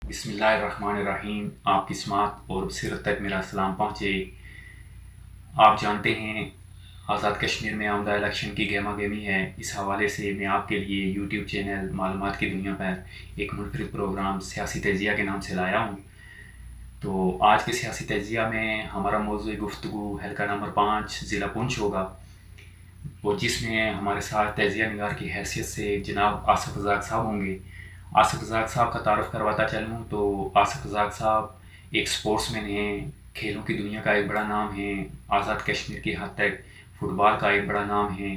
बिस्मिल्लाहिर्रहमानिर्रहीम। आपकी समात और बसीरत तक मेरा सलाम पहुँचे। आप जानते हैं आज़ाद कश्मीर में आमदा इलेक्शन की गहमा गहमी है। इस हवाले से मैं आपके लिए यूट्यूब चैनल मालूमात की दुनिया पर एक मुनफरिद प्रोग्राम सियासी तजिया के नाम से लाया हूँ। तो आज के सियासी तजिया में हमारा मौज़ूअ गुफ्तगू हल्का नंबर 5 ज़िला पुंछ होगा, और जिसमें हमारे साथ तजिया निगार की हैसियत से जनाब आसिफ रज़ाक साहब होंगे। आसिफ रज़ाक साहब का तारुफ करवाता चलूँ तो आसिफ रज़ाक साहब एक स्पोर्ट्समैन हैं, खेलों की दुनिया का एक बड़ा नाम है, आज़ाद कश्मीर की हद तक फ़ुटबॉल का एक बड़ा नाम है।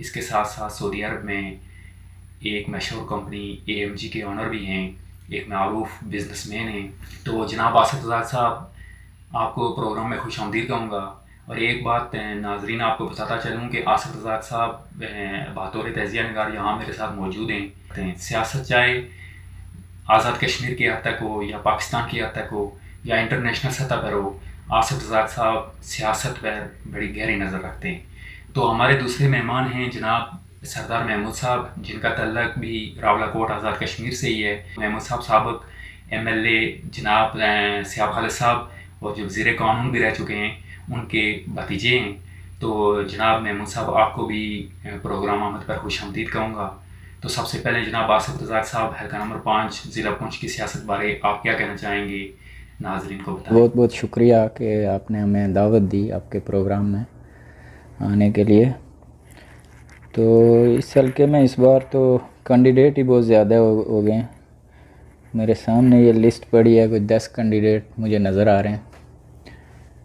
इसके साथ साथ सऊदी अरब में एक मशहूर कंपनी AMG के ऑनर भी हैं, एक मारूफ बिजनेसमैन हैं। तो जनाब आसिफ रज़ाक साहब, आपको प्रोग्राम में खुश आमदीद कहूँगा। और एक बात नाजरीन आपको बताता चलूँ कि आसिफ रज़ाक साहब बतौर तजिया निगार यहाँ मेरे साथ मौजूद हैं। सियासत चाहे आज़ाद कश्मीर की हद तक हो या पाकिस्तान की हद तक हो या इंटरनेशनल सतह पर हो, आसिफ रज़ाक साहब सियासत पर बड़ी गहरी नज़र रखते हैं। तो हमारे दूसरे मेहमान हैं जनाब सरदार महमूद साहब, जिनका तल्लक भी रावलाकोट आज़ाद कश्मीर से ही है। महमूद साहब साबिक MLA जनाब सियाब खालिद साहब, और जो वज़ीर कानून भी रह चुके हैं, उनके भतीजे हैं। तो जनाब महमूद साहब, आपको भी प्रोग्राम आमद पर खुश आमदीद कहूँगा। तो सबसे पहले जनाब आसिफ रज़ाक साहब, हल्का नंबर 5 ज़िला पुंछ की सियासत बारे आप क्या कहना चाहेंगे, नाजरीन को बताएं। बहुत बहुत शुक्रिया कि आपने हमें दावत दी आपके प्रोग्राम में आने के लिए। तो इस हल्के में इस बार तो कैंडिडेट ही बहुत ज़्यादा हो गए हैं। मेरे सामने ये लिस्ट पड़ी है, कुछ 10 कैंडिडेट मुझे नज़र आ रहे हैं।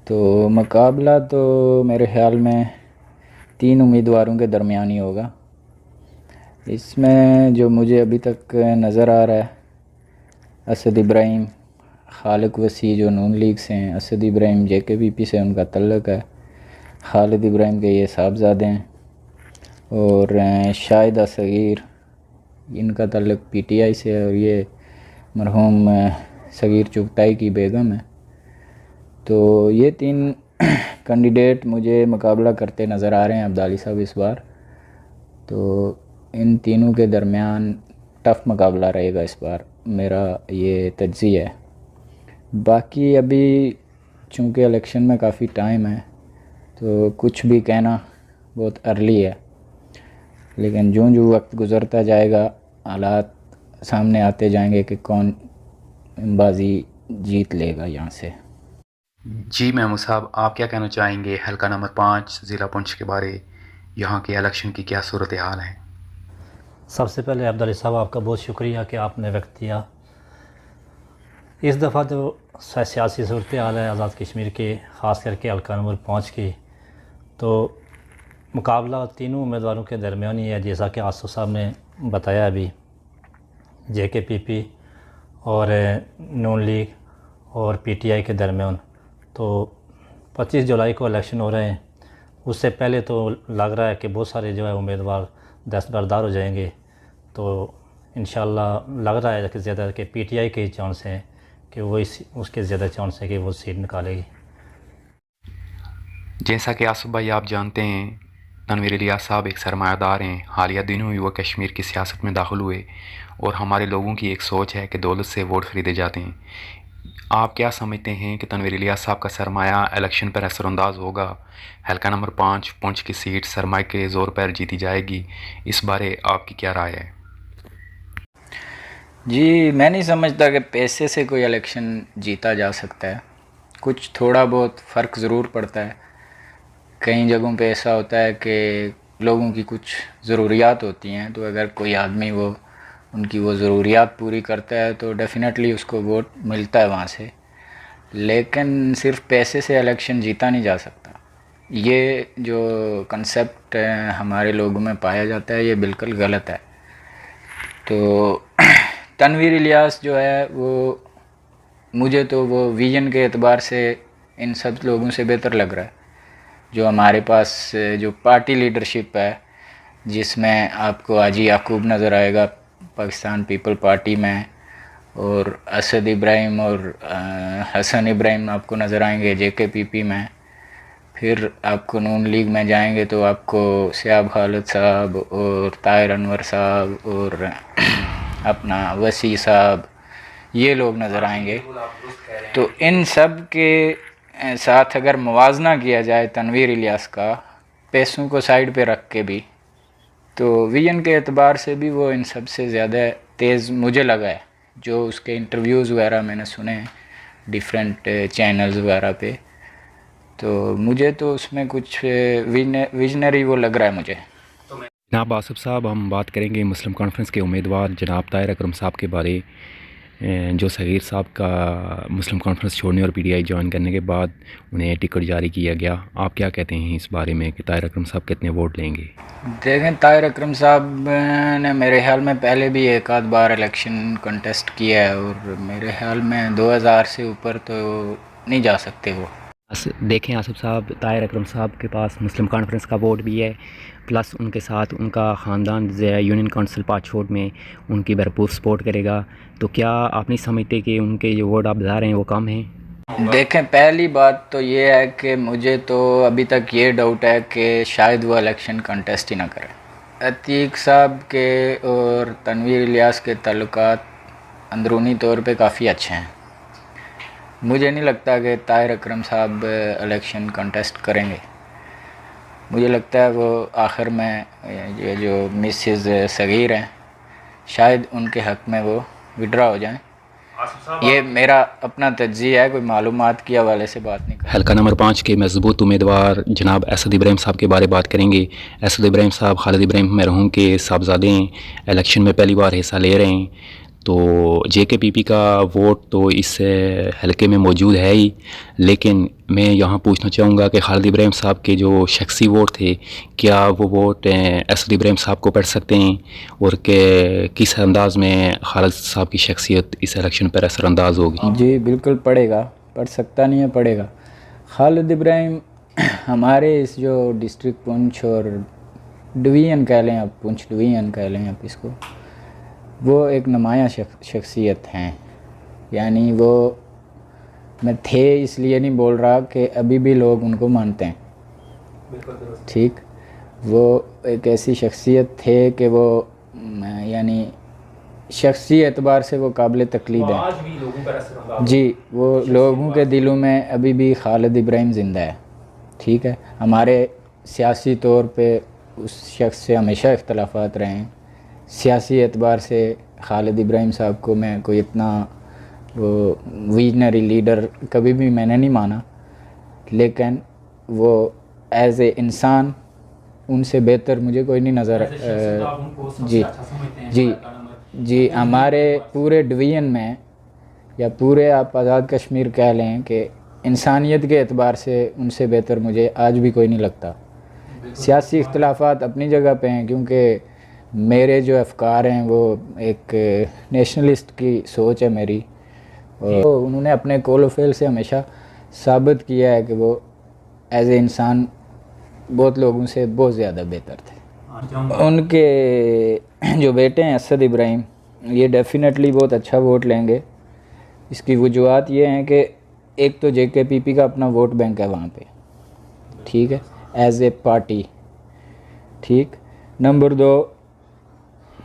तो मुकाबला तो मेरे ख़्याल में 3 उम्मीदवारों के दरमियान ही होगा। इसमें जो मुझे अभी तक नज़र आ रहा है, असद इब्राहिम, खालिक वसी जो नून लीग से हैं, असद इब्राहिम JKPP से उनका तल्लक है, खालिद इब्राहिम के ये साहबजादे हैं, और शाहिदा सगीर, इनका तल्लक PTI से है, और ये मरहूम सगीर चुगताई की बेगम है। तो ये 3 कैंडिडेट मुझे मुकाबला करते नज़र आ रहे हैं अब्दाली साहब इस बार। तो इन तीनों के दरमियान टफ़ मुकाबला रहेगा इस बार, मेरा ये तज्ज़िया है। बाकी अभी चूँकि इलेक्शन में काफ़ी टाइम है, तो कुछ भी कहना बहुत अर्ली है, लेकिन जो जो वक्त गुज़रता जाएगा हालात सामने आते जाएंगे कि कौन बाजी जीत लेगा यहाँ से। जी महमूद साहब, आप क्या कहना चाहेंगे हल्का नंबर 5 ज़िला पुंछ के बारे, यहाँ के इलेक्शन की क्या सूरत हाल है? सबसे पहले अब्दाली साहब, आपका बहुत शुक्रिया कि आपने वक्त दिया। इस दफ़ा जो सियासी सूरत हाल है आज़ाद कश्मीर के, ख़ास करके हल्का नंबर 5 की, तो मुकाबला तीनों उम्मीदवारों के दरमियान ही है। जैसा कि आसिफ साहब ने बताया अभी, JKPP और नून लीग और PTI के दरमियान। तो 25 जुलाई को इलेक्शन हो रहे हैं। उससे पहले तो लग रहा है कि बहुत सारे जो है उम्मीदवार दस्तबरदार हो जाएंगे। तो इंशाल्लाह लग रहा है कि ज़्यादा कि PTI के चांस हैं कि वो उसके ज़्यादा चांस है कि वो सीट निकालेगी। जैसा कि आसिफ भाई आप जानते हैं, तनवीर इलियास साहब एक सरमायादार हैं। हालिया दिनों में वो कश्मीर की सियासत में दाखिल हुए, और हमारे लोगों की एक सोच है कि दौलत से वोट ख़रीदे जाते हैं। आप क्या समझते हैं कि तनवीर इलियास साहब का सरमाया इलेक्शन पर असरअंदाज होगा? हल्का नंबर 5 पुंछ की सीट सरमाए के ज़ोर पर जीती जाएगी? इस बारे आपकी क्या राय है? जी, मैं नहीं समझता कि पैसे से कोई इलेक्शन जीता जा सकता है। कुछ थोड़ा बहुत फ़र्क ज़रूर पड़ता है। कई जगहों पे ऐसा होता है कि लोगों की कुछ ज़रूरियात होती हैं, तो अगर कोई आदमी उनकी वो ज़रूरियात पूरी करता है तो डेफ़िनेटली उसको वोट मिलता है वहाँ से। लेकिन सिर्फ पैसे से इलेक्शन जीता नहीं जा सकता। ये जो कंसेप्ट हमारे लोगों में पाया जाता है, ये बिल्कुल गलत है। तो तनवीर इलियास जो है, वो मुझे तो वो विजन के एतबार से इन सब लोगों से बेहतर लग रहा है। जो हमारे पास जो पार्टी लीडरशिप है, जिसमें आपको हाजी याकूब नज़र आएगा पाकिस्तान पीपल पार्टी में, और असद इब्राहिम और हसन इब्राहिम आपको नज़र आएंगे JKPP में। फिर आपको नून लीग में जाएंगे तो आपको सियाब खालिद साहब और ताहिर अनवर साहब और अपना वसी साहब, ये लोग नज़र आएंगे। तो इन सब के साथ अगर मुवाजना किया जाए तनवीर इलियास का, पैसों को साइड पे रख के भी, तो विजन के एतबार से भी वो इन सब से ज़्यादा तेज़ मुझे लगा है। जो उसके इंटरव्यूज़ वगैरह मैंने सुने हैं डिफरेंट चैनल्स वगैरह पे, तो मुझे तो उसमें कुछ विजनरी वो लग रहा है मुझे। जनाब आसिफ साहब, हम बात करेंगे मुस्लिम कॉन्फ्रेंस के उम्मीदवार जनाब ताहिर अकरम साहब के बारे, जो सगीर साहब का मुस्लिम कॉन्फ्रेंस छोड़ने और पीटीआई ज्वाइन करने के बाद उन्हें टिकट जारी किया गया। आप क्या कहते हैं इस बारे में कि ताहिर अकरम साहब कितने वोट लेंगे? देखें, ताहिर अकरम साहब ने मेरे ख्याल में पहले भी एक आध बार इलेक्शन कंटेस्ट किया है और मेरे ख्याल में 2000 से ऊपर तो नहीं जा सकते वो। देखें आसिफ साहब, ताहिर अकरम साहब के पास मुस्लिम कॉन्फ्रेंस का वोट भी है, प्लस उनके साथ उनका ख़ानदान यूनियन काउंसिल पाछोट में उनकी भरपूर सपोर्ट करेगा। तो क्या आप नहीं समझते कि उनके जो वोट आप बता रहे हैं वो कम हैं? देखें, पहली बात तो ये है कि मुझे तो अभी तक ये डाउट है कि शायद वो इलेक्शन कंटेस्ट ही ना करें। अतीक साहब के और तनवीर इलियास के ताल्लुकात अंदरूनी तौर पे काफ़ी अच्छे हैं। मुझे नहीं लगता कि ताहिर अकरम साहब इलेक्शन कंटेस्ट करेंगे। मुझे लगता है वो आखिर में ये जो मिसेस सगीर हैं शायद उनके हक़ में वो विड्रा हो जाएं। ये मेरा अपना तज्ज़िया है, कोई मालूमात के हवाले से बात नहीं कर। हल्का नंबर 5 के मजबूत उम्मीदवार जनाब असद इब्राहिम साहब के बारे बात करेंगे। असद इब्राहिम साहब खालिद इब्राहिम मरहूम के साहबजादे हैं, इलेक्शन में पहली बार हिस्सा ले रहे हैं। तो JKPP का वोट तो इस हलके में मौजूद है ही, लेकिन मैं यहाँ पूछना चाहूँगा कि खालिद इब्राहिम साहब के जो शख्सी वोट थे, क्या वो वोट असद इब्राहिम साहब को पड़ सकते हैं और कि किस अंदाज़ में खालिद साहब की शख्सियत इस इलेक्शन पर असरअंदाज होगी? जी बिल्कुल पड़ेगा, पड़ सकता नहीं है, पड़ेगा। खालिद इब्राहिम हमारे इस जो डिस्ट्रिक्ट पुंछ और डिवीज़न कह लें आप, पुंछ डिवीज़न कह लें आप इसको, वो एक नुमायाँ शख्सियत हैं। यानी वो, मैं थे इसलिए नहीं बोल रहा कि अभी भी लोग उनको मानते हैं, ठीक। वो एक ऐसी शख्सियत थे कि वो यानी शख्सी एतबार से वो काबिल तकलीद है। जी, वो लोगों के दिलों में अभी भी खालिद इब्राहिम ज़िंदा है, ठीक है। हमारे सियासी तौर पे उस शख्स से हमेशा इख्तलाफात रहे हैं। सियासी एतबार से खालिद इब्राहिम साहब को मैं कोई इतना वो विजनरी लीडर कभी भी मैंने नहीं माना, लेकिन वो एज़ ए इंसान उनसे बेहतर मुझे कोई नहीं नज़र। जी जी जी, हमारे पूरे डिवीज़न में या पूरे आप आज़ाद कश्मीर कह लें कि इंसानियत के एतबार से उनसे बेहतर मुझे आज भी कोई नहीं लगता। सियासी इख्तलाफात अपनी जगह पे हैं, क्योंकि मेरे जो अफ़कार हैं वो एक नेशनलिस्ट की सोच है मेरी, और तो उन्होंने अपने कौल व फ़ेल से हमेशा साबित किया है कि वो एज़ ए इंसान बहुत लोगों से बहुत ज़्यादा बेहतर थे। उनके जो बेटे हैं असद इब्राहिम, ये डेफिनेटली बहुत अच्छा वोट लेंगे। इसकी वजूहत ये हैं कि एक तो JKPP का अपना वोट बैंक है वहाँ पे, ठीक है, एज़ ए पार्टी, ठीक। नंबर 2,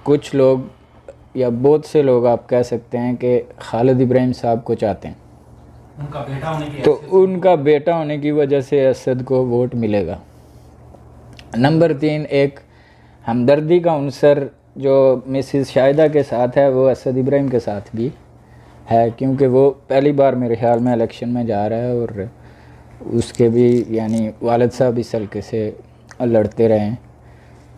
कुछ लोग या बहुत से लोग आप कह सकते हैं कि खालिद इब्राहिम साहब को चाहते हैं, उनका बेटा होने की, तो उनका बेटा होने की वजह से असद को वोट मिलेगा। नंबर 3, एक हमदर्दी का उनसर जो मिसेस शाहिदा के साथ है वो असद इब्राहिम के साथ भी है, क्योंकि वो पहली बार मेरे ख्याल में इलेक्शन में जा रहा है और उसके भी यानी वालिद साहब इस हल्के से लड़ते रहे हैं,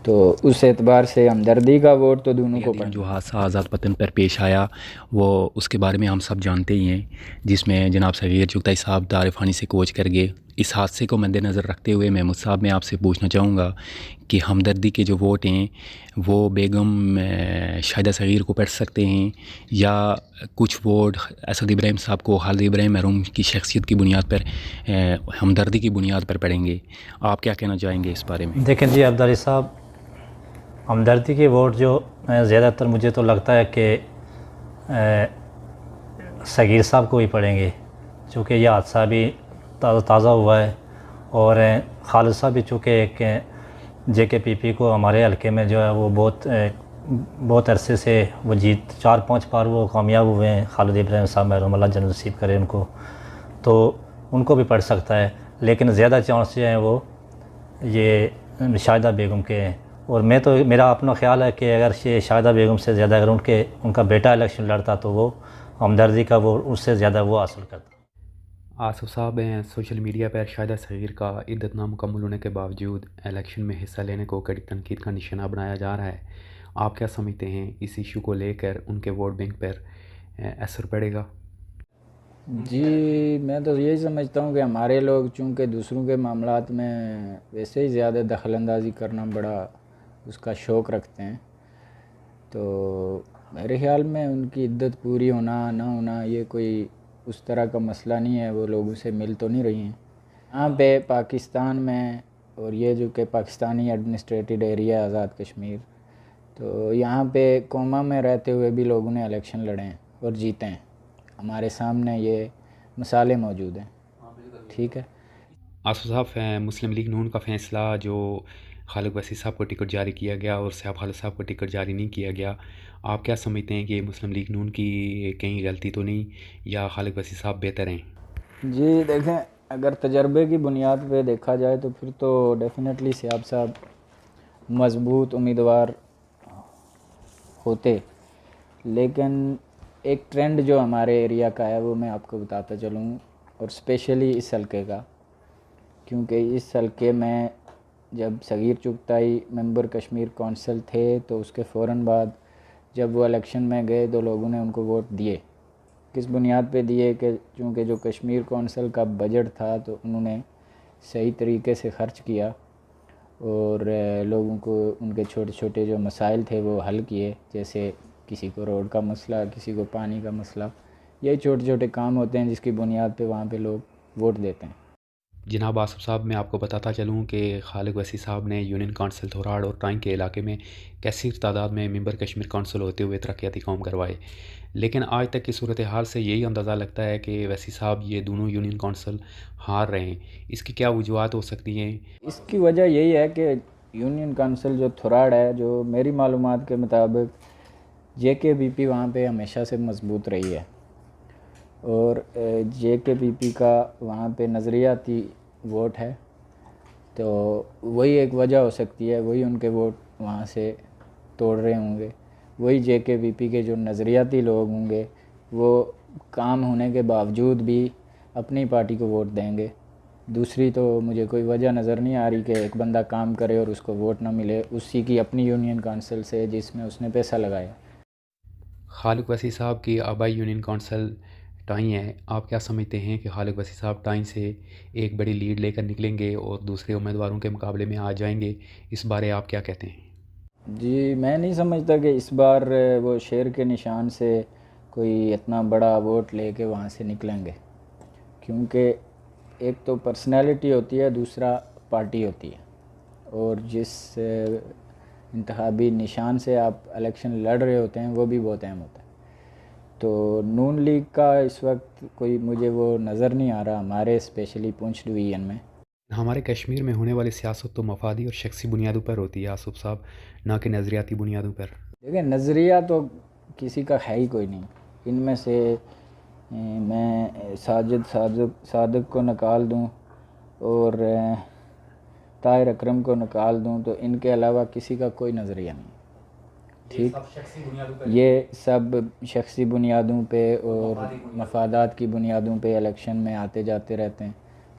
तो उस एतबार से हमदर्दी का वोट तो दोनों को पड़ा। जो हादसा आज़ाद वतन पर पेश आया वो उसके बारे में हम सब जानते ही हैं, जिसमें जनाब सगीर चुगताई साहब दारफ़ानी से कोच कर गए। इस हादसे को मद्देनज़र रखते हुए महमूद साहब मैं आपसे पूछना चाहूँगा कि हमदर्दी के जो वोट हैं वो बेगम शाहिदा सगीर को पड़ सकते हैं या कुछ वोट असद इब्राहिम साहब को खालिद इब्राहिम मरहूम की शख्सियत की बुनियाद पर, हमदर्दी की बुनियाद पर पड़ेंगे? आप क्या कहना चाहेंगे इस बारे में? देखें जी अब्दाली साहब, हमदर्दी के वोट जो ज़्यादातर मुझे तो लगता है कि सगीर साहब को ही पड़ेंगे, चूँकि यह हादसा भी ताज़ा हुआ है और खालिद साहब भी चूँकि एक JKPP को हमारे हल्के में जो है वो बहुत बहुत अरसे से वो जीत 4-5 बार वो कामयाब हुए हैं। खालिद इब्राहिम साहब मरहूम अल्लाह जन्नत नसीब करे उनको, तो उनको भी पड़ सकता है, लेकिन ज़्यादा चांस जो हैं वो ये शाहिदा बेगम के हैं। और मैं तो मेरा अपना ख्याल है कि अगर ये शाहिदा बेगम से ज़्यादा अगर उनका बेटा इलेक्शन लड़ता तो वो हमदर्दी का वो उससे ज़्यादा वो हासिल करता। आसिफ साहब हैं, सोशल मीडिया पर शाहिदा सगीर का इद्दत नामुकम्मल होने के बावजूद इलेक्शन में हिस्सा लेने को कड़ी तनकीद का निशाना बनाया जा रहा है। आप क्या समझते हैं इस इशू को लेकर उनके वोट बैंक पर असर पड़ेगा? जी, मैं तो यही समझता हूँ कि हमारे लोग चूँकि दूसरों के मामलात में वैसे ही ज़्यादा दखलंदाज़ी करना बड़ा उसका शौक़ रखते हैं, तो मेरे ख़्याल में उनकी इद्दत पूरी होना ना होना ये कोई उस तरह का मसला नहीं है। वो लोगों से मिल तो नहीं रही हैं यहाँ पे पाकिस्तान में, और ये जो कि पाकिस्तानी एडमिनिस्ट्रेटेड एरिया है आज़ाद कश्मीर, तो यहाँ पे कोमा में रहते हुए भी लोगों ने इलेक्शन लड़े हैं और जीते हैं। हमारे सामने ये मिसालें मौजूद हैं। ठीक है। आसिफ साहब, मुस्लिम लीग नून का फ़ैसला जो खालिद वसी साहब को टिकट जारी किया गया और सैफ खालिद साहब को टिकट जारी नहीं किया गया, आप क्या समझते हैं कि मुस्लिम लीग नून की कहीं गलती तो नहीं, या खालिद वसी साहब बेहतर हैं? जी देखें, अगर तजर्बे की बुनियाद पे देखा जाए तो फिर तो डेफिनेटली सैफ साहब मज़बूत उम्मीदवार होते, लेकिन एक ट्रेंड जो हमारे एरिया का है वो मैं आपको बताता चलूँ, और स्पेशली इस हल्के का, क्योंकि इस हल्के में जब सगीर चुगताई मेंबर कश्मीर कौंसिल थे तो उसके फ़ौरन बाद जब वो इलेक्शन में गए तो लोगों ने उनको वोट दिए। किस बुनियाद पे दिए कि चूँकि जो कश्मीर कौंसिल का बजट था तो उन्होंने सही तरीके से ख़र्च किया और लोगों को उनके छोटे छोटे जो मसाइल थे वो हल किए, जैसे किसी को रोड का मसला, किसी को पानी का मसला। यही छोटे छोटे काम होते हैं जिसकी बुनियाद पे वहाँ पे लोग वोट देते हैं। जनाब आसिफ साहब, मैं आपको बताता चलूँ कि खालिद वसी साहब ने यूनियन काउंसिल थोराड़ और टांग के इलाके में कैसीर तादाद में मेंबर कश्मीर काउंसिल होते हुए तरक्याती काम करवाए, लेकिन आज तक की सूरत हाल से यही अंदाज़ा लगता है कि वसी साहब ये दोनों यूनियन काउंसिल हार रहे हैं। इसकी क्या वजूहत हो सकती हैं? इसकी वजह यही है कि यूनियन काउंसिल जो थोराड़ है, जो मेरी मालूमात के मुताबिक JKPP वहाँ पे हमेशा से मजबूत रही है, और JKPP का वहाँ पे नज़रियाती वोट है, तो वही एक वजह हो सकती है। वही उनके वोट वहाँ से तोड़ रहे होंगे, वही JKPP के जो नज़रियाती लोग होंगे वो काम होने के बावजूद भी अपनी पार्टी को वोट देंगे। दूसरी तो मुझे कोई वजह नज़र नहीं आ रही कि एक बंदा काम करे और उसको वोट ना मिले उसी की अपनी यूनियन काउंसिल से जिसमें उसने पैसा लगाया। खालिद वसी साहब की आबाई यूनियन काउंसिल टाई है, आप क्या समझते हैं कि खालिद वसी साहब टाई से एक बड़ी लीड लेकर निकलेंगे और दूसरे उम्मीदवारों के मुकाबले में आ जाएंगे? इस बारे आप क्या कहते हैं? जी, मैं नहीं समझता कि इस बार वो शेर के निशान से कोई इतना बड़ा वोट लेके वहाँ से निकलेंगे, क्योंकि एक तो पर्सनैलिटी होती है, दूसरा पार्टी होती है, और जिस इंतखाबी निशान से आप इलेक्शन लड़ रहे होते हैं वो भी बहुत अहम होता है। तो नून लीग का इस वक्त कोई मुझे वो नज़र नहीं आ रहा हमारे स्पेशली पुंछ डिवीज़न में। हमारे कश्मीर में होने वाली सियासत तो मफादी और शख्सी बुनियादों पर होती है आसिफ साहब, ना कि नज़रियाती बुनियादों पर। देखिए, नज़रिया तो किसी का है ही कोई नहीं। इनमें से मैं साजिद को निकाल दूं और ताहिर अकरम को निकाल दूं तो इनके अलावा किसी का कोई नज़रिया नहीं। ठीक, ये सब शख्सी बुनियादों पे और मफादात की बुनियादों पे इलेक्शन में आते जाते रहते हैं।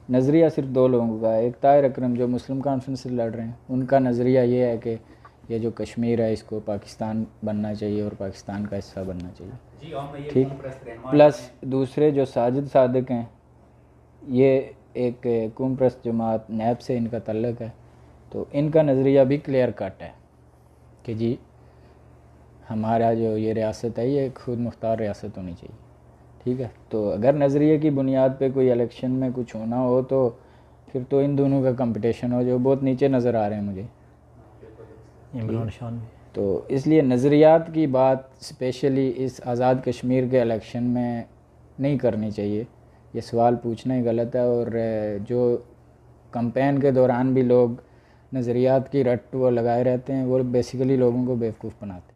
नज़रिया सिर्फ दो लोगों का है, एक ताहिर अकरम जो मुस्लिम कॉन्फ्रेंस से लड़ रहे हैं, उनका नज़रिया ये है कि ये जो कश्मीर है इसको पाकिस्तान बनना चाहिए और पाकिस्तान का हिस्सा बनना चाहिए। ठीक, प्लस दूसरे जो साजिद सादिक हैं, ये एक कौम परस्त जमात नैब से इनका तल्लक है, तो इनका नज़रिया भी क्लियर कट है कि जी हमारा जो ये रियासत है ये खुद मुख्तार रियासत होनी चाहिए। ठीक है, तो अगर नज़रिए की बुनियाद पे कोई इलेक्शन में कुछ होना हो तो फिर तो इन दोनों का कंपटीशन हो, जो बहुत नीचे नज़र आ रहे हैं मुझे, इमरान खान भी। तो इसलिए नज़रियात की बात स्पेशली इस आज़ाद कश्मीर के इलेक्शन में नहीं करनी चाहिए। ये सवाल पूछना ही गलत है, और जो कैंपेन के दौरान भी लोग नज़रियात की रट वो लगाए रहते हैं, वो बेसिकली लोगों को बेवकूफ़ बनाते हैं।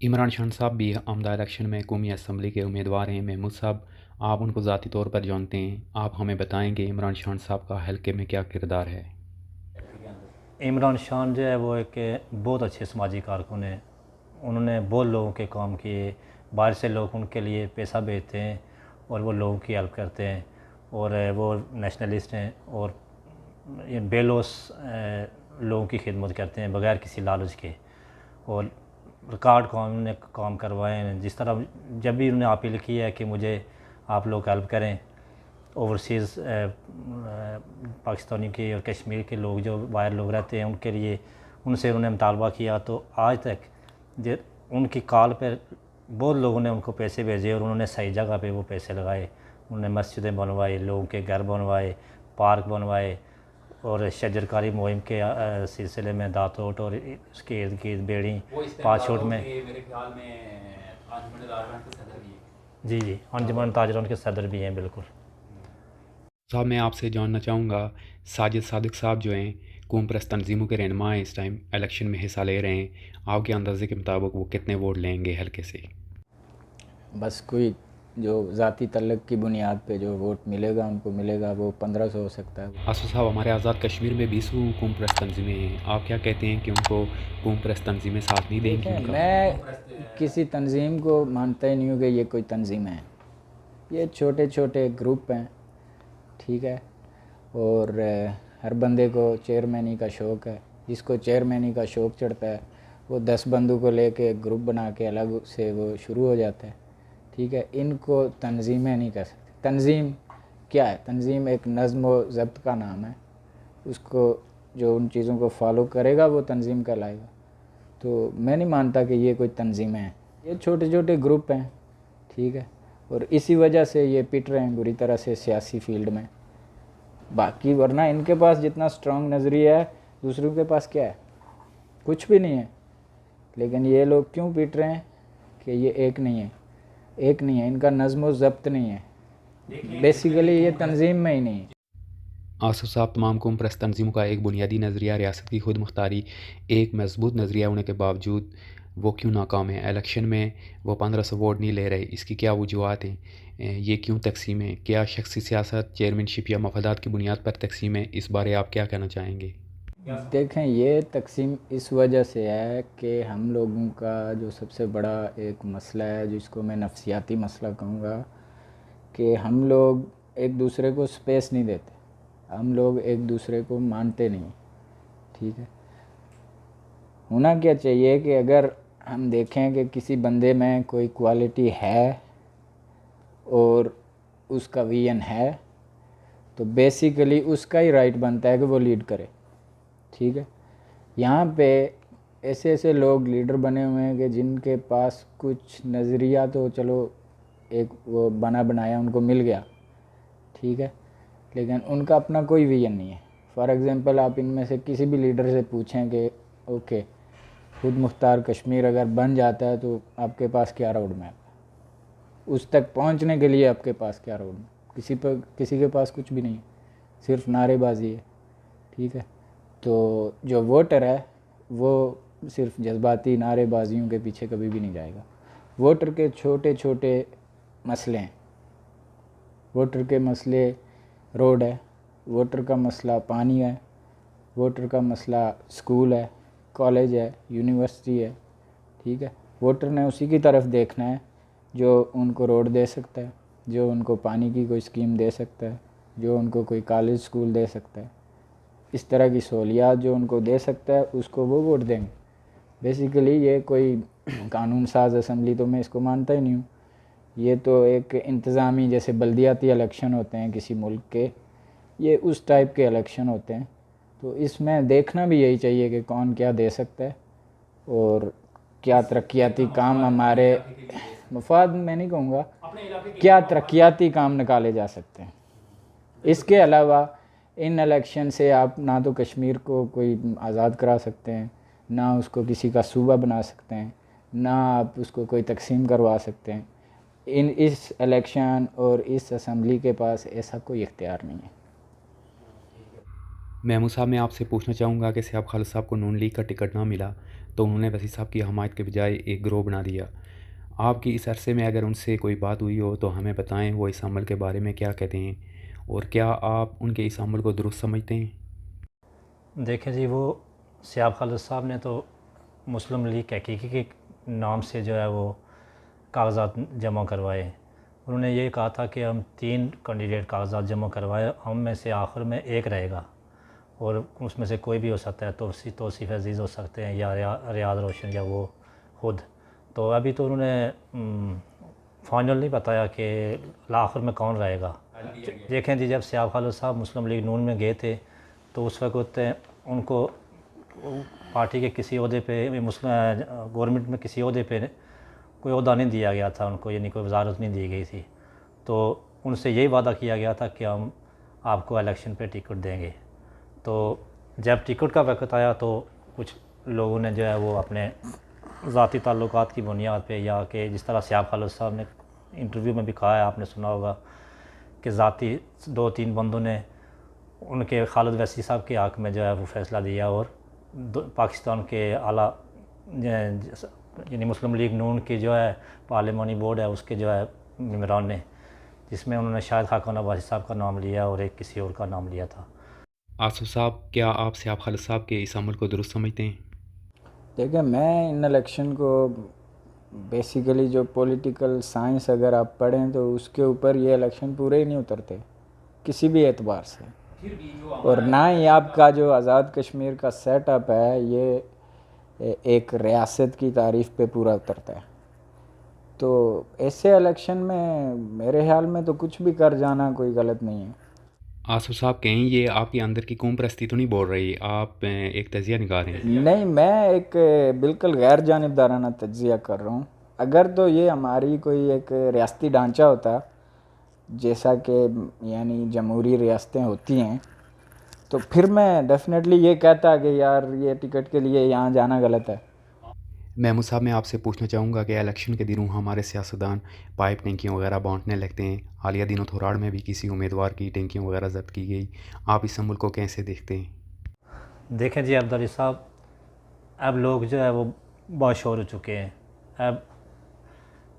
इमरान खान साहब भी आमदा इलेक्शन में कौमी असम्बली के उम्मीदवार हैं। महमूद साहब, आप उनको ज़ाती तौर पर जानते हैं, आप हमें बताएंगे इमरान खान साहब का हल्के में क्या किरदार है? इमरान खान जो है वो एक बहुत अच्छे समाजी कारकुन हैं। उन्होंने बहुत लोगों के काम किए, बाहर से लोग उनके लिए पैसा भेजते हैं और वो लोगों की हेल्प करते हैं, और वो नेशनलिस्ट हैं और ये बेलौस लोगों की खिदमत करते हैं बगैर किसी लालच के, और रिकॉर्ड काम करवाए हैं। जिस तरह जब भी उन्होंने अपील की है कि मुझे आप लोग हेल्प करें, ओवरसीज़ पाकिस्तानी के और कश्मीर के लोग जो बाहर लोग रहते हैं उनके लिए उनसे उन्होंने मुतालबा किया, तो आज तक जो उनकी कॉल पर बहुत लोगों ने उनको पैसे भेजे और उन्होंने सही जगह पे वो पैसे लगाए। उन्होंने मस्जिदें बनवाई, लोगों के घर बनवाए, पार्क बनवाए, और शजरकारी मुहिम के सिलसिले में दातोट और उसके इर्द गिर्द बेड़ी पाँचोट में मेरे ख्याल में अंजुमन ताजरान के सदर भी हैं। जी अंजुमन ताजरान के सदर भी हैं। बिल्कुल साहब, मैं आपसे जानना चाहूँगा, साजिद सादिक साहब जो हैं कौम परस्त तंजीमों के रहनुमा हैं, इस टाइम इलेक्शन में हिस्सा ले रहे हैं, आपके अंदाजे के मुताबिक वो कितने वोट लेंगे हल्के से? बस कोई जो ज़ाती तल्लक की बुनियाद पे जो वोट मिलेगा उनको मिलेगा, वो 1500 हो सकता है। आसू साहब, हमारे आज़ाद कश्मीर में 20 कौम परस्त तंजीमें हैं, आप क्या कहते हैं कि उनको कौम परस्त तंजीमें साथ नहीं देंगी उनका? मैं किसी तंजीम को मानता ही नहीं हूँ कि ये कोई तंजीम है। ये छोटे छोटे ग्रुप हैं, ठीक है, और हर बंदे को चेयरमैनी का शौक़ है। जिसको चेयरमैनी का शौक़ चढ़ता है वो 10 बंदों को लेके ग्रुप बना के अलग से वो शुरू हो जाता है, ठीक है। इनको तंजीमें नहीं कर सकते। तंजीम क्या है? तंजीम एक नज़्म व ज़ब्त का नाम है। उसको जो उन चीज़ों को फॉलो करेगा वो तंजीम कहलाएगा। तो मैं नहीं मानता कि ये कोई तंजीमें हैं, ये छोटे छोटे ग्रुप हैं, ठीक है, और इसी वजह से ये पिट रहे हैं बुरी तरह से सियासी फील्ड में। बाकी वरना इनके पास जितना स्ट्रॉन्ग नज़रिया है दूसरों के पास क्या है? कुछ भी नहीं है। लेकिन ये लोग क्यों पिट रहे हैं कि ये एक नहीं है, एक नहीं है, इनका नज़्म व ज़ब्त नहीं है, बेसिकली ये तंजीम में ही नहीं है। आसफ साहब, तमाम कौम परस्त तंजीमों का एक बुनियादी नज़रिया रियासत की खुद मुख्तारी एक मजबूत नज़रिया होने के बावजूद वो क्यों नाकाम है? इलेक्शन में वो 1500 वोट नहीं ले रहे, इसकी क्या वजूहत हैं? ये क्यों तकसीम है? क्या शख्सी सियासत, चेयरमैनशिप या मफादात की बुनियाद पर तकसीम है? इस बारे आप क्या कहना चाहेंगे? देखें, ये तकसीम इस वजह से है कि हम लोगों का जो सबसे बड़ा एक मसला है, जिसको मैं नफ्सियाती मसला कहूँगा, कि हम लोग एक दूसरे को स्पेस नहीं देते, हम लोग एक दूसरे को मानते नहीं, ठीक है। होना क्या चाहिए कि अगर हम देखें कि किसी बंदे में कोई क्वालिटी है और उसका विजन है, तो बेसिकली उसका ही राइट बनता है कि वो लीड करे, ठीक है। यहाँ पे ऐसे ऐसे लोग लीडर बने हुए हैं कि जिनके पास कुछ नज़रिया तो चलो एक वो बना बनाया उनको मिल गया, ठीक है, लेकिन उनका अपना कोई विजन नहीं है। फॉर एग्ज़ाम्पल, आप इनमें से किसी भी लीडर से पूछें कि ओके, खुद मुख्तार कश्मीर अगर बन जाता है तो आपके पास क्या रोड मैप है, उस तक पहुंचने के लिए आपके पास क्या रोड मैप? किसी के पास कुछ भी नहीं है, सिर्फ नारेबाजी है, ठीक है। तो जो वोटर है वो सिर्फ जज्बाती नारेबाजियों के पीछे कभी भी नहीं जाएगा। वोटर के छोटे छोटे मसले हैं, वोटर के मसले रोड है, वोटर का मसला पानी है, वोटर का मसला स्कूल है, कॉलेज है, यूनिवर्सिटी है, ठीक है। वोटर ने उसी की तरफ देखना है जो उनको रोड दे सकता है, जो उनको पानी की कोई स्कीम दे सकता है, जो उनको कोई कॉलेज स्कूल दे सकता है। इस तरह की सहूलियात जो उनको दे सकता है उसको वो वोट देंगे। बेसिकली ये कोई कानून साज असम्बली तो मैं इसको मानता ही नहीं हूँ। ये तो एक इंतज़ामी, जैसे बल्दियाती इलेक्शन होते हैं किसी मुल्क के, ये उस टाइप के इलेक्शन होते हैं। तो इसमें देखना भी यही चाहिए कि कौन क्या दे सकता है और क्या तरक्याती काम हमारे मफाद में नहीं कहूँगा, क्या तरक्याती काम निकाले जा सकते हैं। इसके अलावा इन इलेक्शन से आप ना तो कश्मीर को कोई आज़ाद करा सकते हैं, ना उसको किसी का सूबा बना सकते हैं, ना आप उसको कोई तकसीम करवा सकते हैं। इस इलेक्शन और इस असम्बली के पास ऐसा कोई इख्तियार नहीं है। महमूद साहब, मैं आपसे पूछना चाहूँगा कि सैयद खालिद साहब को नून लीग का टिकट ना मिला, तो उन्होंने वसी साहब की हमायत के बजाय एक गिरोह बना दिया। आपकी इस अरसे में अगर उनसे कोई बात हुई हो तो हमें बताएं, वो इस अमल के बारे में क्या कहते हैं और क्या आप उनके इस अमल को दुरुस्त समझते हैं? देखें जी, वो सियाब खालिद साहब ने तो मुस्लिम लीग हकीकी के नाम से जो है वो कागजात जमा करवाए। उन्होंने ये कहा था कि हम 3 कैंडिडेट कागजात जमा करवाए, हम में से आखिर में एक रहेगा और उसमें से कोई भी हो सकता है, तौसीफ़ अज़ीज़ हो सकते हैं या रियाज रोशन या वो खुद। तो अभी तो उन्होंने फाइनल नहीं बताया कि आखिर में कौन रहेगा। देखें जी, जब सियाब खालिद साहब मुस्लिम लीग नून में गए थे तो उस वक्त उनको पार्टी के किसी ओहदे पे, मुस्लिम गवर्नमेंट में किसी ओहदे पे कोई ओहदा नहीं दिया गया था उनको, यानी कोई वजारत नहीं दी गई थी। तो उनसे यही वादा किया गया था कि हम आपको इलेक्शन पे टिकट देंगे। तो जब टिकट का वक्त आया तो कुछ लोगों ने जो है वो अपने ज़ाती ताल्लुकात की बुनियाद पे, या कि जिस तरह सियाब खालिद साहब ने इंटरव्यू में भी कहा है, आपने सुना होगा कि ज़ाती 2-3 बंदों ने उनके खालिद वैसी साहब के हक़ में जो है वो फ़ैसला दिया और पाकिस्तान के आला यानी मुस्लिम लीग नून की जो है पार्लिमानी बोर्ड है उसके जो है मेम्बरान ने, जिसमें उन्होंने शायद खाकान अब्बासी साहब का नाम लिया और एक किसी और का नाम लिया था। आसिफ साहब, क्या आप सियाब खालिद साहब के इस अमल को दुरुस्त समझते हैं? देखिए, मैं इन इलेक्शन को बेसिकली जो पॉलिटिकल साइंस अगर आप पढ़ें तो उसके ऊपर ये इलेक्शन पूरे ही नहीं उतरते किसी भी एतबार से, और ना ही आपका जो आज़ाद कश्मीर का सेटअप है ये एक रियासत की तारीफ़ पे पूरा उतरता है। तो ऐसे इलेक्शन में मेरे ख्याल में तो कुछ भी कर जाना कोई गलत नहीं है। आसिफ साहब, कहीं ये आपके अंदर की कौम परस्ती तो नहीं बोल रही? आप एक तजिया निकाल रहे हैं? नहीं, मैं एक बिल्कुल गैर जानिबदाराना तज्जिया कर रहा हूँ। अगर तो ये हमारी कोई एक रियासती ढांचा होता जैसा कि यानी जमहूरी रियासतें होती हैं, तो फिर मैं डेफिनेटली ये कहता कि यार ये टिकट के लिए यहाँ जाना गलत है। महमूद साहब, मैं आपसे पूछना चाहूँगा कि इलेक्शन के दिनों हमारे सियासतदान पाइप टैंकियों वगैरह बांटने लगते हैं। हालिया दिनों थोराड़ में भी किसी उम्मीदवार की टैंकियों वगैरह जब्त की गई। आप इस अमल को कैसे देखते हैं? देखें जी अब्दुल साहब, अब लोग जो है वो बाशऊर हो चुके हैं। अब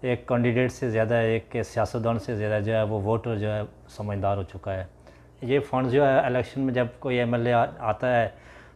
एक कैंडिडेट से ज़्यादा, एक के सियासतदान से ज़्यादा जो है वो वोटर जो है समझदार हो चुका है। ये फ़ंड जो है इलेक्शन में जब कोई एमएलए आता है,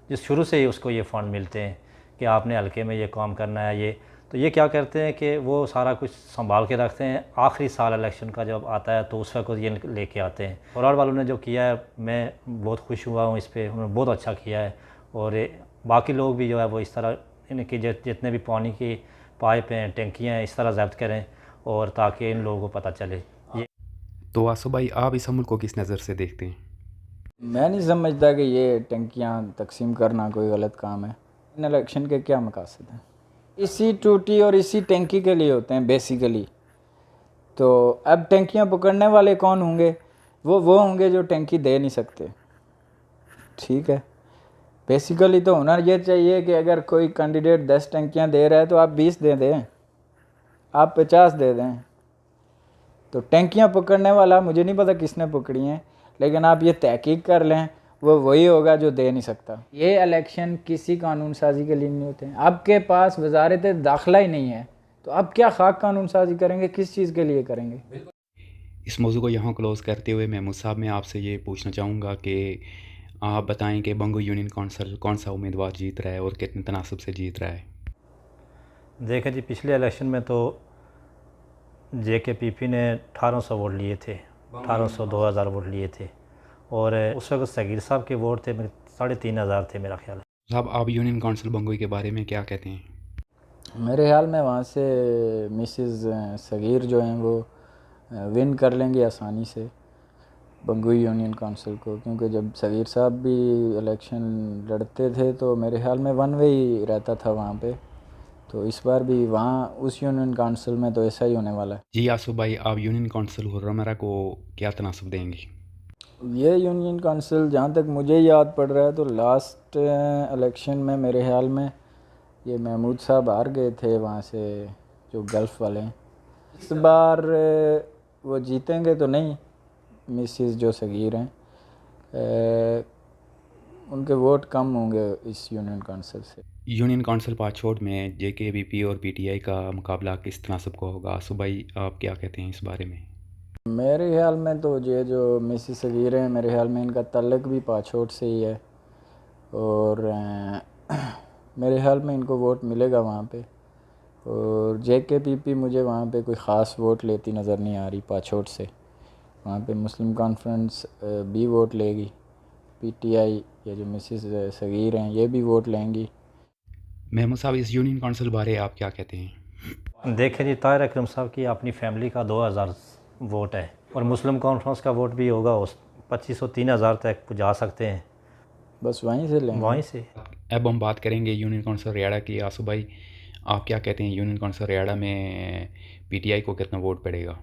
जिस शुरू से ही उसको ये फ़ंड मिलते हैं कि आपने हल्के में ये काम करना है, ये तो ये क्या करते हैं कि वो सारा कुछ संभाल के रखते हैं। आखिरी साल इलेक्शन का जब आता है तो उस वक्त ये लेके आते हैं। फरार वालों ने जो किया है, मैं बहुत खुश हुआ हूँ इस पर, उन्होंने बहुत अच्छा किया है। और बाकी लोग भी जो है वो इस तरह इनकी जितने भी पानी की पाइप हैं, टंकियाँ हैं, इस तरह जब्त करें और ताकि इन लोगों को पता चले। ये तो आसफ भाई, आप इस अमल को किस नज़र से देखते हैं? मैं नहीं समझता कि ये टंकियाँ तकसीम करना कोई गलत काम है। इन इलेक्शन के क्या मकासद हैं? इसी टूटी और इसी टंकी के लिए होते हैं बेसिकली। तो अब टंकियाँ पकड़ने वाले कौन होंगे? वो होंगे जो टंकी दे नहीं सकते। ठीक है, बेसिकली तो होना ये चाहिए कि अगर कोई कैंडिडेट 10 टंकियाँ दे रहा है तो आप 20 दे दें, आप 50 दे दें। तो टंकियाँ पकड़ने वाला मुझे नहीं पता किसने पकड़ी हैं, लेकिन आप ये तहकीक कर लें वो वही होगा जो दे नहीं सकता। ये इलेक्शन किसी कानून साजी के लिए नहीं होते हैं। आपके पास वजारत दाखिला ही नहीं है तो आप क्या खाक कानून साजी करेंगे? किस चीज़ के लिए करेंगे? इस मौजू को यहाँ क्लोज़ करते हुए महमूद साहब, मैं आपसे ये पूछना चाहूँगा कि आप बताएं कि बंगो यूनियन काउंसिल कौन सा उम्मीदवार जीत रहा है और कितने तनासब से जीत रहा है? देखें जी, पिछले इलेक्शन में तो JKPP ने 1800 वोट लिए थे, 1800-2000 वोट लिए थे, और उस वक्त सगीर साहब के वोट थे 3500 थे मेरा ख्याल है। साहब, आप यूनियन काउंसिल बंगोई के बारे में क्या कहते हैं? मेरे ख्याल में वहाँ से मिसेस सगीर जो हैं वो विन कर लेंगे आसानी से बंगोई यूनियन काउंसिल को, क्योंकि जब सगीर साहब भी इलेक्शन लड़ते थे तो मेरे ख्याल में वन वे ही रहता था वहाँ पे। तो इस बार भी वहाँ उस यूनियन काउंसिल में तो ऐसा ही होने वाला है। जी आसफ भाई, आप यूनियन काउंसिल हुर्रमरा को क्या तनासब देंगे? ये यूनियन काउंसिल जहाँ तक मुझे याद पड़ रहा है तो लास्ट इलेक्शन में मेरे ख्याल में ये महमूद साहब हार गए थे वहाँ से, जो गल्फ़ वाले हैं। इस बार वो जीतेंगे तो नहीं, मिसेस जो सगीर हैं। उनके वोट कम होंगे इस यूनियन काउंसिल से। यूनियन काउंसिल पाछोट में जेकेपीपी और पीटीआई का मुकाबला किस तनासब का होगा? आसू भाई, आप क्या कहते हैं इस बारे में? मेरे ख्याल में तो ये जो मिसिस सगीर हैं, मेरे ख्याल में इनका तल्लक भी पाछोट से ही है, और मेरे ख्याल में इनको वोट मिलेगा वहाँ पे। और जेकेपीपी मुझे वहाँ पे कोई ख़ास वोट लेती नज़र नहीं आ रही पाछोट से। वहाँ पे मुस्लिम कॉन्फ्रेंस भी वोट लेगी, पीटीआई या जो मिसिस सगीर हैं ये भी वोट लेंगी। महमूद साहब, इस यूनियन काउंसिल बारे आप क्या कहते हैं? देखें जी, ताहिर अकरम साहब की अपनी फैमिली का 2000 वोट है, और मुस्लिम कॉन्फ्रेंस का वोट भी होगा, उस 2500-3000 तक जा सकते हैं, बस वहीं से लेंगे। वहीं से। अब हम बात करेंगे यूनियन काउंसिल रियाड़ा की। आसू भाई, आप क्या कहते हैं, यूनियन काउंसिल रियाड़ा में पीटीआई को कितना वोट पड़ेगा?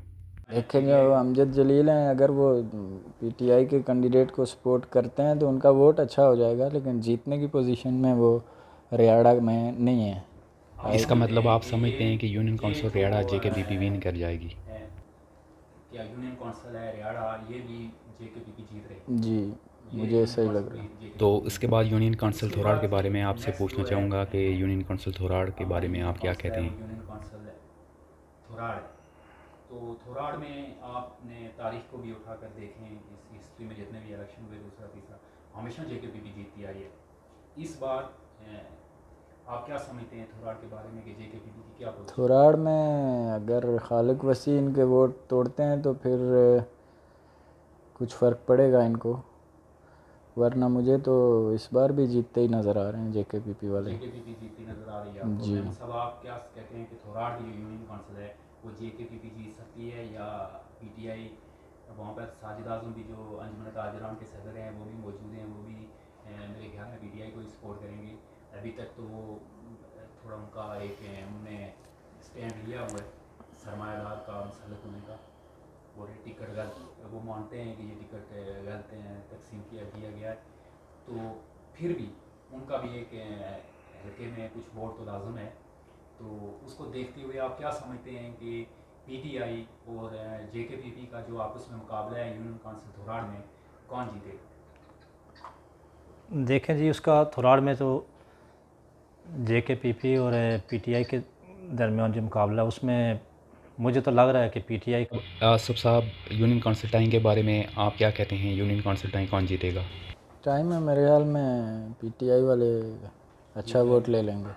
देखें, जो अमजद जलील हैं, अगर वो पीटीआई के कैंडिडेट को सपोर्ट करते हैं तो उनका वोट अच्छा हो जाएगा, लेकिन जीतने की पोजीशन में वो रियाड़ा में नहीं है। इसका मतलब आप समझते हैं कि यूनियन काउंसिल रियाड़ा जेकेपीपी विन कर जाएगी? क्या यूनियन काउंसिल है रियाड़ा ये भी जेकेपीपी जीत रही? जी, मुझे ऐसा ही लग रहा है। तो इसके बाद यूनियन काउंसिल थोराड़ के बारे में आपसे पूछना चाहूँगा कि यूनियन काउंसिल थोराड़ के बारे में आप क्या कहते हैं? यूनियन काउंसिल थोराड़, तो थोराड़ में आपने तारीख को भी उठा कर देखें, इस हिस्ट्री में जितने भी इलेक्शन हुए, दूसरा तीसरा, हमेशा जेकेपीपी जीतती आई है। इस बार आप क्या समझते हैं थोराड़ के बारे में कि जेकेपीपी की क्या पोजीशन? थोराड़ में अगर खालिक वसी इनके वोट तोड़ते हैं तो फिर कुछ फ़र्क पड़ेगा इनको, वरना मुझे तो इस बार भी जीतते ही नज़र आ रहे हैं जेकेपीपी वाले। जेकेपीपी जीतती नजर आ रही है आपको? जी। सब आप क्या कहते हैं कि थोराड़ की जो यूनियन काउंसिल है वो जेकेपीपी जीत सकती है या पीटीआई? वहाँ पर साजिद आज़म भी जो अंजुमन ताजरान के सदर हैं वो भी मौजूद हैं, वो भी मेरे ख्याल में पीटीआई को ही सपोर्ट करेंगे। अभी तक तो वो थोड़ा उनका एक उन्होंने स्टैंड लिया हुआ है सरमायादार का मसलक होने का, और टिकट गलत, वो मानते हैं कि ये टिकट गलत तकसीम किया गया है, तो फिर भी उनका भी एक हल्के में कुछ वोट तो लाजम है। तो उसको देखते हुए आप क्या समझते हैं कि पीटीआई और जेकेपीपी का जो आपस में मुकाबला है यूनियन काउंसिल थोराड़ में, कौन जीतेगा? देखें जी, उसका थोराड़ में तो जेकेपीपी और पीटीआई के दरमियान जो मुकाबला है उसमें मुझे तो लग रहा है कि पीटीआई को। आसफ साहब, यूनियन काउंसिल टाइम के बारे में आप क्या कहते हैं? यूनियन काउंसिल टाइम कौन जीतेगा? टाइम में मेरे ख्याल में पीटीआई वाले अच्छा वोट ले लेंगे।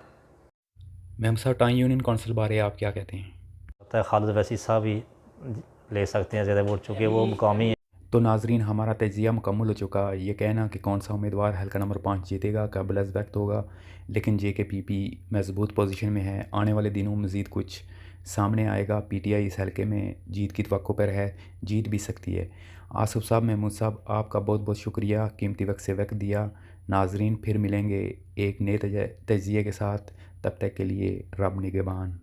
मैम साहब, टाइम यूनियन काउंसिल बारे आप क्या कहते हैं? लगता है खालिद वैसी साहब ही ले सकते हैं ज़्यादा वोट, चूँकि वो मुकामी है। तो नाजरीन, हमारा तजिया मुकम्मल हो चुका। ये कहना कि कौन सा उम्मीदवार हल्का नंबर 5 जीतेगा काबिल वक्त होगा, लेकिन जेकेपीपी मजबूत पोजीशन में है। आने वाले दिनों में मज़ीद कुछ सामने आएगा। पीटीआई इस हल्के में जीत की तवक्को पर है, जीत भी सकती है। आसफ साहब, महमूद साहब, आपका बहुत बहुत शुक्रिया, कीमती वक्त से वक्त दिया। नाजरीन, फिर मिलेंगे एक नए तजिए के साथ। तब तक के लिए रब निगहबान।